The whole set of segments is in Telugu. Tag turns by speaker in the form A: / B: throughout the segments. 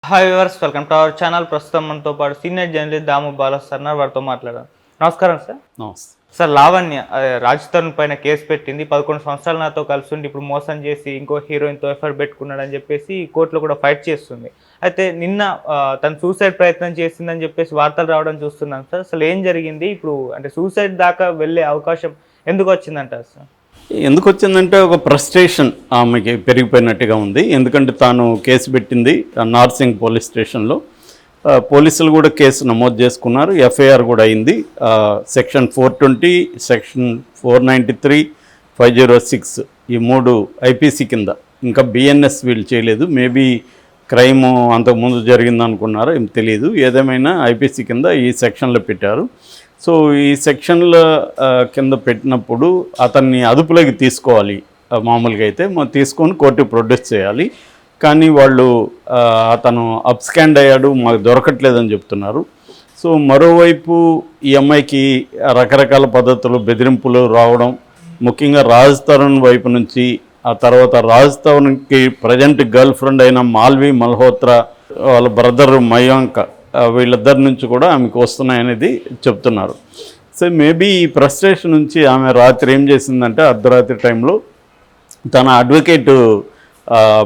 A: Hi viewers, welcome to our channel. ప్రస్తుతం మనతో పాటు సీనియర్ జర్నలిస్ట్ దాము బాలా సార్ వారితో మాట్లాడారు. నమస్కారం సార్.
B: నమస్తే
A: సార్, లావణ్య రాజ్ తరుణ్ పైన కేసు పెట్టింది. 11 సంవత్సరాలు నాతో కలిసి ఉండి ఇప్పుడు మోసం చేసి ఇంకో హీరోయిన్తో ఎఫ్ఐఆర్ పెట్టుకున్నాడని చెప్పేసి కోర్టులో కూడా ఫైట్ చేస్తుంది. అయితే నిన్న తను సూసైడ్ ప్రయత్నం చేసిందని చెప్పేసి వార్తలు రావడం చూస్తున్నాం సార్. అసలు ఏం జరిగింది? ఇప్పుడు అంటే సూసైడ్ దాకా వెళ్ళే అవకాశం ఎందుకు వచ్చిందంటారు సార్?
B: ఎందుకు వచ్చిందంటే ఒక ఫ్రస్ట్రేషన్ ఆమెకి పెరిగిపోయినట్టుగా ఉంది. ఎందుకంటే తాను కేసు పెట్టింది నార్సింగ్ పోలీస్ స్టేషన్లో. పోలీసులు కూడా కేసు నమోదు చేసుకున్నారు, ఎఫ్ఐఆర్ కూడా అయింది. సెక్షన్ 420, సెక్షన్ 493, 506 ఈ 3 ఐపీసీ కింద. ఇంకా బిఎన్ఎస్ వీళ్ళు చేయలేదు. మేబీ క్రైమ్ అంతకుముందు జరిగింది అనుకున్నారో ఏం తెలియదు. ఏదేమైనా ఐపీసీ కింద ఈ సెక్షన్లో పెట్టారు. సో ఈ సెక్షన్ల కింద పెట్టినప్పుడు అతన్ని అదుపులోకి తీసుకోవాలి. మామూలుగా అయితే తీసుకొని కోర్టుకు ప్రొడ్యూస్ చేయాలి. కానీ వాళ్ళు అతను అప్స్కాండ్ అయ్యాడు, మాకు దొరకట్లేదని చెప్తున్నారు. సో మరోవైపు ఈ అమ్మాయికి రకరకాల పద్ధతులు, బెదిరింపులు రావడం, ముఖ్యంగా రాజ్ తరుణ్ వైపు నుంచి. ఆ తర్వాత రాజ్ తరుణ్కి ప్రజెంట్ గర్ల్ ఫ్రెండ్ అయిన మాల్వి మల్హోత్రా, వాళ్ళ బ్రదర్ మయాంక్, వీళ్ళిద్దరి నుంచి కూడా ఆమెకు వస్తున్నాయనేది చెప్తున్నారు. సో మేబీ ఈ ఫ్రస్ట్రేషన్ నుంచి ఆమె రాత్రి ఏం చేసిందంటే, అర్ధరాత్రి టైంలో తన అడ్వకేటు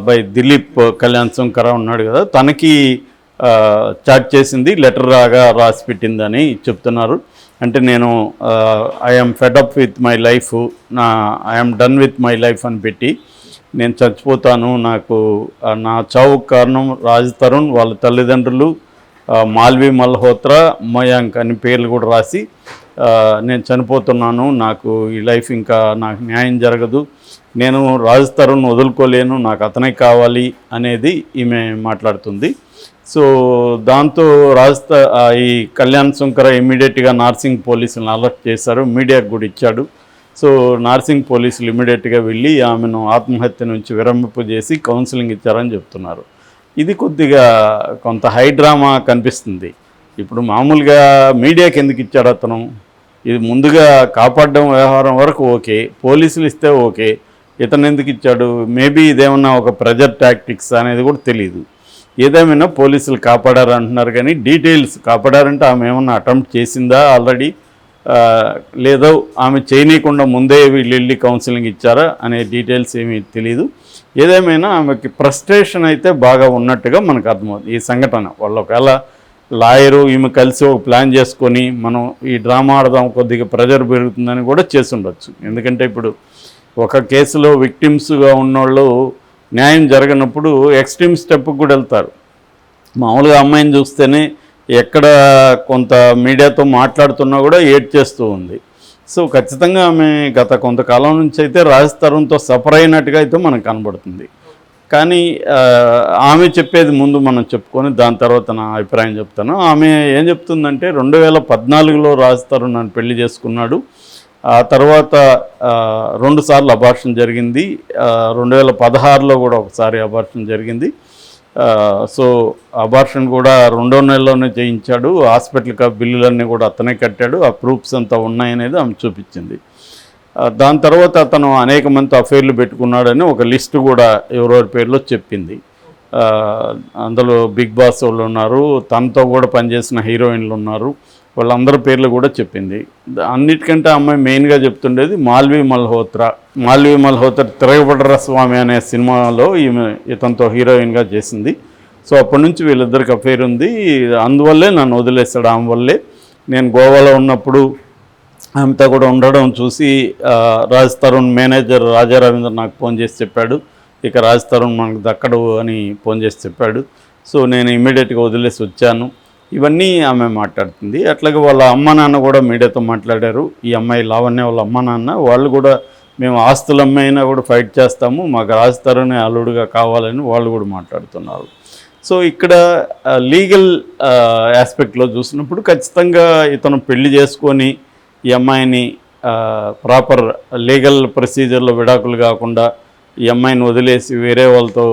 B: బై దిలీప్ కళ్యాణ్ శంకర ఉన్నాడు కదా, తనకి చాట్ చేసింది, లెటర్ రాసి పెట్టిందని చెప్తున్నారు. అంటే నేను I'm fed up with my life, I'm done with my life అని పెట్టి, నేను చచ్చిపోతాను, నాకు నా చావుకు కారణం రాజ్ తరుణ్, వాళ్ళ తల్లిదండ్రులు మాల్వి మల్హోత్రా, మయాంక్ అని పేర్లు కూడా రాసి, నేను చనిపోతున్నాను, నాకు ఈ లైఫ్ ఇంకా నాకు న్యాయం జరగదు, నేను రాజ్ తరుణ్ వదులుకోలేను, నాకు అతనే కావాలి అనేది ఈమె మాట్లాడుతుంది. సో దాంతో ఈ కళ్యాణ్ శంకర ఇమీడియట్గా నార్సింగ్ పోలీసులను అలర్ట్ చేశారు, మీడియాకు కూడా ఇచ్చాడు. సో నార్సింగ్ పోలీసులు ఇమీడియట్గా వెళ్ళి ఆమెను ఆత్మహత్య నుంచి విరమింపు చేసి కౌన్సిలింగ్ ఇచ్చారని చెప్తున్నారు. ఇది కొద్దిగా కొంత హై డ్రామా కనిపిస్తుంది. ఇప్పుడు మామూలుగా మీడియాకి ఎందుకు ఇచ్చాడు అతను? ఇది ముందుగా కాపాడడం వ్యవహారం వరకు ఓకే, పోలీసులు ఇస్తే ఓకే, ఇతను ఎందుకు ఇచ్చాడు? మేబీ ఇదేమన్నా ఒక ప్రెజర్ టాక్టిక్స్ అనేది కూడా తెలియదు. ఏదేమైనా పోలీసులు కాపాడారు అంటున్నారు, కానీ డీటెయిల్స్ కాపాడారంటే ఆమె ఏమన్నా అటెంప్ట్ చేసిందా ఆల్రెడీ, లేదో ఆమె చేయనీయకుండా ముందే వీళ్ళు వెళ్ళి కౌన్సిలింగ్ ఇచ్చారా అనే డీటెయిల్స్ ఏమీ తెలియదు. ఏదేమైనా ఆమెకి ఫ్రస్ట్రేషన్ అయితే బాగా ఉన్నట్టుగా మనకు అర్థమవుతుంది ఈ సంఘటన. వాళ్ళు ఒకవేళ లాయరు ఈమె కలిసి ఒక ప్లాన్ చేసుకొని మనం ఈ డ్రామా ఆడదాం, కొద్దిగా ప్రెజర్ పెరుగుతుందని కూడా చేసి ఉండొచ్చు. ఎందుకంటే ఇప్పుడు ఒక కేసులో విక్టిమ్స్గా ఉన్నోళ్ళు న్యాయం జరగనప్పుడు ఎక్స్ట్రీమ్ స్టెప్కి కూడా వెళ్తారు. మామూలుగా అమ్మాయిని చూస్తేనే ఎక్కడ కొంత మీడియాతో మాట్లాడుతున్నా కూడా ఏడ్ చేస్తూ ఉంది. సో ఖచ్చితంగా ఆమె గత కొంతకాలం నుంచి అయితే రాజ్ తరుణ్తో సఫర్ అయినట్టుగా అయితే మనకు కనబడుతుంది. కానీ ఆమె చెప్పేది ముందు మనం చెప్పుకొని దాని తర్వాత నా అభిప్రాయం చెప్తాను. ఆమె ఏం చెప్తుందంటే 2014లో రాజ్ తరుణ్ నన్ను పెళ్లి చేసుకున్నాడు, ఆ తర్వాత 2 సార్లు అబార్షన్ జరిగింది, 2016లో కూడా ఒకసారి అబార్షన్ జరిగింది. సో అబార్షన్ కూడా 2వ నెలలోనే చేయించాడు, హాస్పిటల్కి బిల్లులన్నీ కూడా అతనే కట్టాడు, ఆ ప్రూఫ్స్ అంతా ఉన్నాయనేది ఆమె చూపించింది. దాని తర్వాత అతను అనేక మంది అఫైర్లు పెట్టుకున్నాడని ఒక లిస్టు కూడా ఎవరెవరి పేర్లో చెప్పింది. అందులో బిగ్ బాస్ వాళ్ళు ఉన్నారు, తనతో కూడా పనిచేసిన హీరోయిన్లు ఉన్నారు, వాళ్ళందరి పేర్లు కూడా చెప్పింది. అన్నిటికంటే అమ్మాయి మెయిన్గా చెప్తుండేది మాల్వి మల్హోత్రా. మాల్వి మల్హోత్రా తిరగబడ్ర స్వామి అనే సినిమాలో ఇతనితో హీరోయిన్గా చేసింది. సో అప్పటి నుంచి వీళ్ళిద్దరికి అఫైర్ ఉంది, అందువల్లే నన్ను వదిలేస్తాడు, ఆమె వల్లే. నేను గోవాలో ఉన్నప్పుడు ఆమెతో కూడా ఉండడం చూసి రాజ్ తరుణ్ మేనేజర్ రాజా రవీంద్ర నాకు ఫోన్ చేసి చెప్పాడు, ఇక రాజ్ తరుణ్ మనకు దక్కడు అని ఫోన్ చేసి చెప్పాడు. సో నేను ఇమ్మీడియట్గా వదిలేసి వచ్చాను, ఇవన్నీ ఆమె మాట్లాడుతుంది. అట్లాగే వాళ్ళ అమ్మ నాన్న కూడా మీడియాతో మాట్లాడారు. ఈ అమ్మాయి లావణ్య వాళ్ళ అమ్మ నాన్న వాళ్ళు కూడా, మేము ఆస్తులు అమ్మాయినా కూడా ఫైట్ చేస్తాము, మాకు రాజ్ తరుణ్ అల్లుడుగా కావాలని వాళ్ళు కూడా మాట్లాడుతున్నారు. సో ఇక్కడ లీగల్ ఆస్పెక్ట్లో చూసినప్పుడు ఖచ్చితంగా ఇతను పెళ్లి చేసుకొని ఈ అమ్మాయిని ప్రాపర్ లీగల్ ప్రొసీజర్లో విడాకులు కాకుండా ఈ అమ్మాయిని వదిలేసి వేరే వాళ్ళతో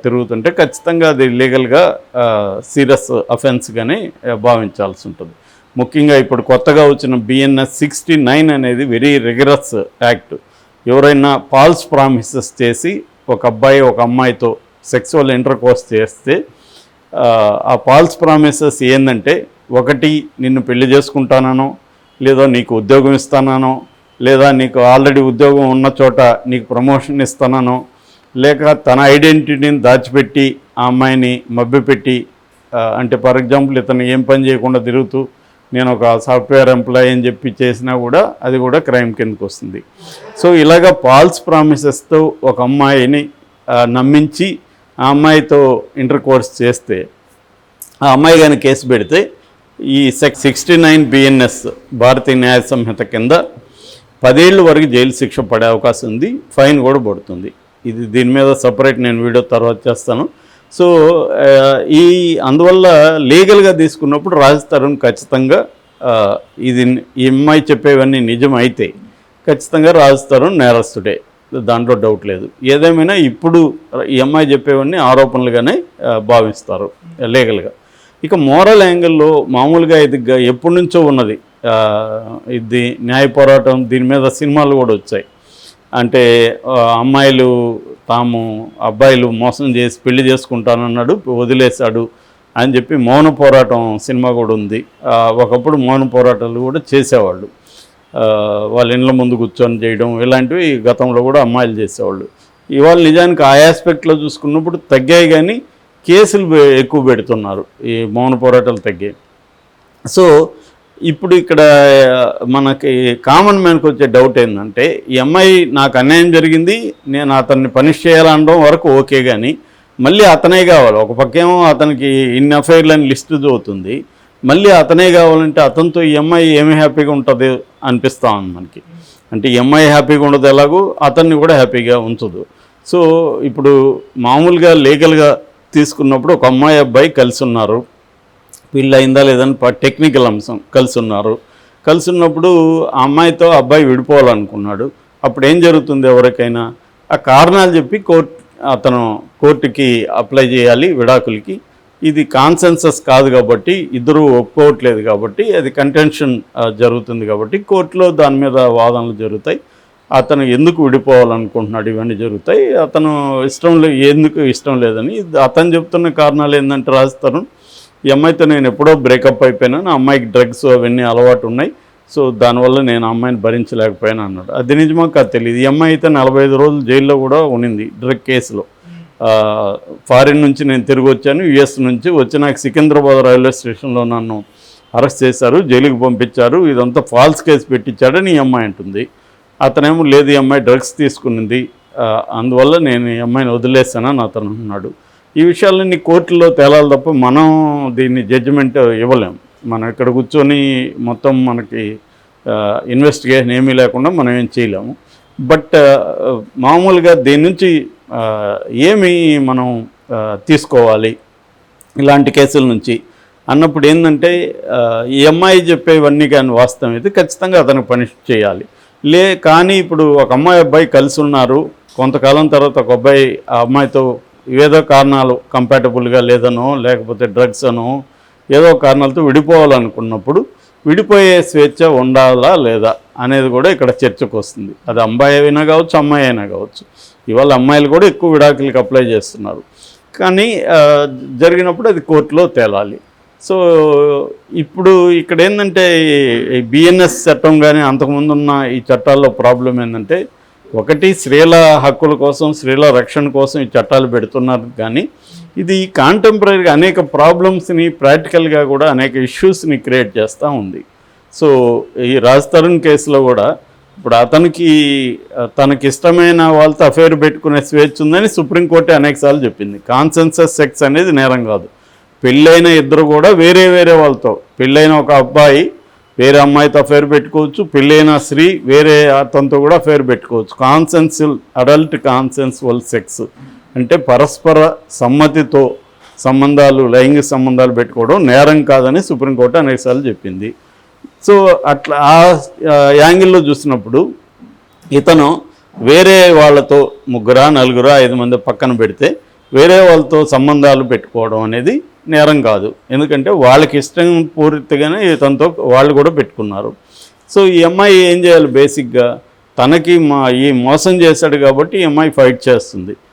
B: తిరుగుతుంటే ఖచ్చితంగా అది లీగల్గా సీరియస్ అఫెన్స్గానే భావించాల్సి ఉంటుంది. ముఖ్యంగా ఇప్పుడు కొత్తగా వచ్చిన బిఎన్ఎస్ 69 అనేది వెరీ రిగరస్ యాక్ట్. ఎవరైనా ఫాల్స్ ప్రామిసెస్ చేసి ఒక అబ్బాయి ఒక అమ్మాయితో సెక్సువల్ ఇంటర్కోర్స్ చేస్తే ఆ ఫాల్స్ ప్రామిసెస్ ఏంటంటే, ఒకటి నిన్ను పెళ్లి చేసుకుంటానో, లేదా నీకు ఉద్యోగం ఇస్తానో, లేదా నీకు ఆల్రెడీ ఉద్యోగం ఉన్న చోట నీకు ప్రమోషన్ ఇస్తానో, లేక తన ఐడెంటిటీని దాచిపెట్టి ఆ అమ్మాయిని మభ్యపెట్టి, అంటే ఫర్ ఎగ్జాంపుల్ ఇతను ఏం పని చేయకుండా తిరుగుతూ నేను ఒక సాఫ్ట్వేర్ ఎంప్లాయీ అని చెప్పి చేసినా కూడా అది కూడా క్రైమ్ కిందకు వస్తుంది. సో ఇలాగ ఫాల్స్ ప్రామిసెస్తో ఒక అమ్మాయిని నమ్మించి ఆ అమ్మాయితో ఇంటర్ కోర్స్ చేస్తే, ఆ అమ్మాయి కానీ కేసు పెడితే ఈ 69 BNS భారతీయ న్యాయ సంహిత కింద 10 ఏళ్ళ వరకు జైలు శిక్ష పడే అవకాశం ఉంది, ఫైన్ కూడా పడుతుంది. ఇది దీని మీద సపరేట్ నేను వీడియో తర్వాత చేస్తాను. సో అందువల్ల లీగల్గా తీసుకున్నప్పుడు రాజ్ తరుణ్ ఖచ్చితంగా ఇది ఈ అమ్మాయి చెప్పేవన్నీ నిజం అయితే ఖచ్చితంగా రాజ్ తరుణ్ నేరస్తుడే, దాంట్లో డౌట్ లేదు. ఏదేమైనా ఇప్పుడు ఈ అమ్మాయి చెప్పేవన్నీ ఆరోపణలుగానే భావిస్తారు లీగల్గా. ఇక మోరల్ యాంగిల్లో మామూలుగా ఇది ఎప్పటి నుంచో ఉన్నది, ఇది న్యాయ పోరాటం, దీని మీద సినిమాలు కూడా వచ్చాయి. అంటే అమ్మాయిలు అబ్బాయిలు మోసం చేసి పెళ్లి చేసుకుంటానన్నాడు, వదిలేశాడు అని చెప్పి మౌన పోరాటం సినిమా కూడా ఉంది. ఒకప్పుడు మౌన పోరాటాలు కూడా చేసేవాళ్ళు, వాళ్ళ ఇండ్ల ముందు కూర్చొని చేయడం, ఇలాంటివి గతంలో కూడా అమ్మాయిలు చేసేవాళ్ళు. ఇవాళ నిజానికి ఆ ఆస్పెక్ట్లో చూసుకున్నప్పుడు తగ్గాయి, కానీ కేసులు ఎక్కువ పెడుతున్నారు, ఈ మౌన పోరాటాలు తగ్గాయి. సో ఇప్పుడు ఇక్కడ మనకి కామన్ మ్యాన్కి వచ్చే డౌట్ ఏంటంటే, ఈ అమ్మాయి నాకు అన్యాయం జరిగింది, నేను అతన్ని పనిష్ చేయాలనడం వరకు ఓకే, కానీ మళ్ళీ అతనే కావాలి. ఒక పక్కేమో అతనికి ఇన్ని అఫైర్లని లిస్టు చదువుతుంది, మళ్ళీ అతనే కావాలంటే అతనితో ఈ అమ్మాయి ఏమి హ్యాపీగా ఉంటుంది అనిపిస్తూ ఉంది మనకి. అంటే ఈ అమ్మాయి హ్యాపీగా ఉండదు ఎలాగో, అతన్ని కూడా హ్యాపీగా ఉంచదు. సో ఇప్పుడు మామూలుగా లీగల్గా తీసుకున్నప్పుడు ఒక అమ్మాయి అబ్బాయి కలిసి ఉన్నారు, పెళ్ళి అయిందా లేదని టెక్నికల్ అంశం, కలిసి ఉన్నారు. కలిసి ఉన్నప్పుడు ఆ అమ్మాయితో అబ్బాయి విడిపోవాలనుకున్నాడు. అప్పుడు ఏం జరుగుతుంది, ఎవరికైనా ఆ కారణాలు చెప్పి అతను కోర్టుకి అప్లై చేయాలి విడాకులకి. ఇది కాన్సెన్సస్ కాదు కాబట్టి, ఇద్దరు ఒప్పుకోవట్లేదు కాబట్టి, అది కంటెన్షన్ జరుగుతుంది కాబట్టి కోర్టులో దాని మీద వాదనలు జరుగుతాయి. అతను ఎందుకు విడిపోవాలనుకుంటున్నాడు ఇవన్నీ జరుగుతాయి. అతను ఎందుకు ఇష్టం లేదని అతను చెప్తున్న కారణాలు ఏంటంటే, రాస్తారు ఈ అమ్మాయితో నేను ఎప్పుడో బ్రేకప్ అయిపోయినాను, ఆ అమ్మాయికి డ్రగ్స్ అవన్నీ అలవాటు ఉన్నాయి, సో దానివల్ల నేను ఆ అమ్మాయిని భరించలేకపోయాను అన్నాడు. అది నిజమో కాదు తెలియదు. ఈ అమ్మాయి అయితే 45 రోజులు జైల్లో కూడా ఉన్నింది డ్రగ్ కేసులో. ఫారిన్ నుంచి నేను తిరిగి వచ్చాను, యుఎస్ నుంచి వచ్చి నాకు సికింద్రాబాద్ రైల్వే స్టేషన్లో నన్ను అరెస్ట్ చేశారు, జైలుకి పంపించారు, ఇదంతా ఫాల్స్ కేసు పెట్టించాడని ఈ అమ్మాయి అంటుంది. అతనేమో లేదు, ఈ అమ్మాయి డ్రగ్స్ తీసుకునింది, అందువల్ల నేను ఈ అమ్మాయిని వదిలేస్తానని అతను అన్నాడు. ఈ విషయాలన్నీ కోర్టులో తేలాలి తప్ప మనం దీన్ని జడ్జిమెంట్ ఇవ్వలేము. మనం ఇక్కడ కూర్చొని మొత్తం మనకి ఇన్వెస్టిగేషన్ ఏమీ లేకుండా మనం ఏం చేయలేము. బట్ మామూలుగా దీని నుంచి ఏమి మనం తీసుకోవాలి ఇలాంటి కేసుల నుంచి అన్నప్పుడు ఏంటంటే, ఈ అమ్మాయి చెప్పేవన్నీ కానీ వాస్తవం అయితే ఖచ్చితంగా అతనికి పనిష్ చేయాలి. కానీ ఇప్పుడు ఒక అమ్మాయి అబ్బాయి కలిసి ఉన్నారు, కొంతకాలం తర్వాత ఒక అబ్బాయి ఆ అమ్మాయితో ఏదో కారణాలు కంపాటబుల్గా లేదనో, లేకపోతే డ్రగ్స్ అనో, ఏదో కారణాలతో విడిపోవాలనుకున్నప్పుడు విడిపోయే స్వేచ్ఛ ఉండాలా లేదా అనేది కూడా ఇక్కడ చర్చకు వస్తుంది. అది అబ్బాయి అయినా కావచ్చు, అమ్మాయి అయినా కావచ్చు. ఇవాళ అమ్మాయిలు కూడా ఎక్కువ విడాకులకి అప్లై చేస్తున్నారు, కానీ జరిగినప్పుడు అది కోర్టులో తేలాలి. సో ఇప్పుడు ఇక్కడ ఏంటంటే, ఈ బిఎన్ఎస్ చట్టం కానీ అంతకుముందున్న ఈ చట్టాల్లో ప్రాబ్లం ఏంటంటే, ఒకటి స్త్రీల హక్కుల కోసం, స్త్రీల రక్షణ కోసం ఈ చట్టాలు పెడుతున్నారు, కానీ ఇది కాంటెంపరీగా అనేక ప్రాబ్లమ్స్ని, ప్రాక్టికల్గా కూడా అనేక ఇష్యూస్ని క్రియేట్ చేస్తూ ఉంది. సో ఈ రాజ్ తరుణ్ కేసులో కూడా ఇప్పుడు అతనికి తనకి ఇష్టమైన వాళ్ళతో అఫేర్ పెట్టుకునే స్వేచ్ఛ ఉందని సుప్రీంకోర్టు అనేకసార్లు చెప్పింది. కాన్సెన్సస్ సెక్స్ అనేది నేరం కాదు. పెళ్ళైన ఇద్దరు కూడా వేరే వేరే వాళ్ళతో, పెళ్ళైన ఒక అబ్బాయి వేరే అమ్మాయితో అఫేర్ పెట్టుకోవచ్చు, పెళ్ళైన స్త్రీ వేరే అతనితో కూడా అఫేర్ పెట్టుకోవచ్చు. అడల్ట్ కాన్సెన్సువల్ సెక్స్ అంటే పరస్పర సమ్మతితో సంబంధాలు, లైంగిక సంబంధాలు పెట్టుకోవడం నేరం కాదని సుప్రీంకోర్టు అనేకసార్లు చెప్పింది. సో అట్లా ఆ యాంగిల్లో చూసినప్పుడు ఇతను వేరే వాళ్ళతో 3, 4, 5 మంది పక్కన పెడితే వేరే వాళ్ళతో సంబంధాలు పెట్టుకోవడం అనేది నేరం కాదు. ఎందుకంటే వాళ్ళకి ఇష్టం పూర్తిగానే ఇతనితో వాళ్ళు కూడా పెట్టుకున్నారు. సో ఈ అమ్మాయి ఏం చేయాలి, బేసిక్గా తనకి ఈ మోసం చేశాడు కాబట్టి ఈ అమ్మాయి ఫైట్ చేస్తుంది.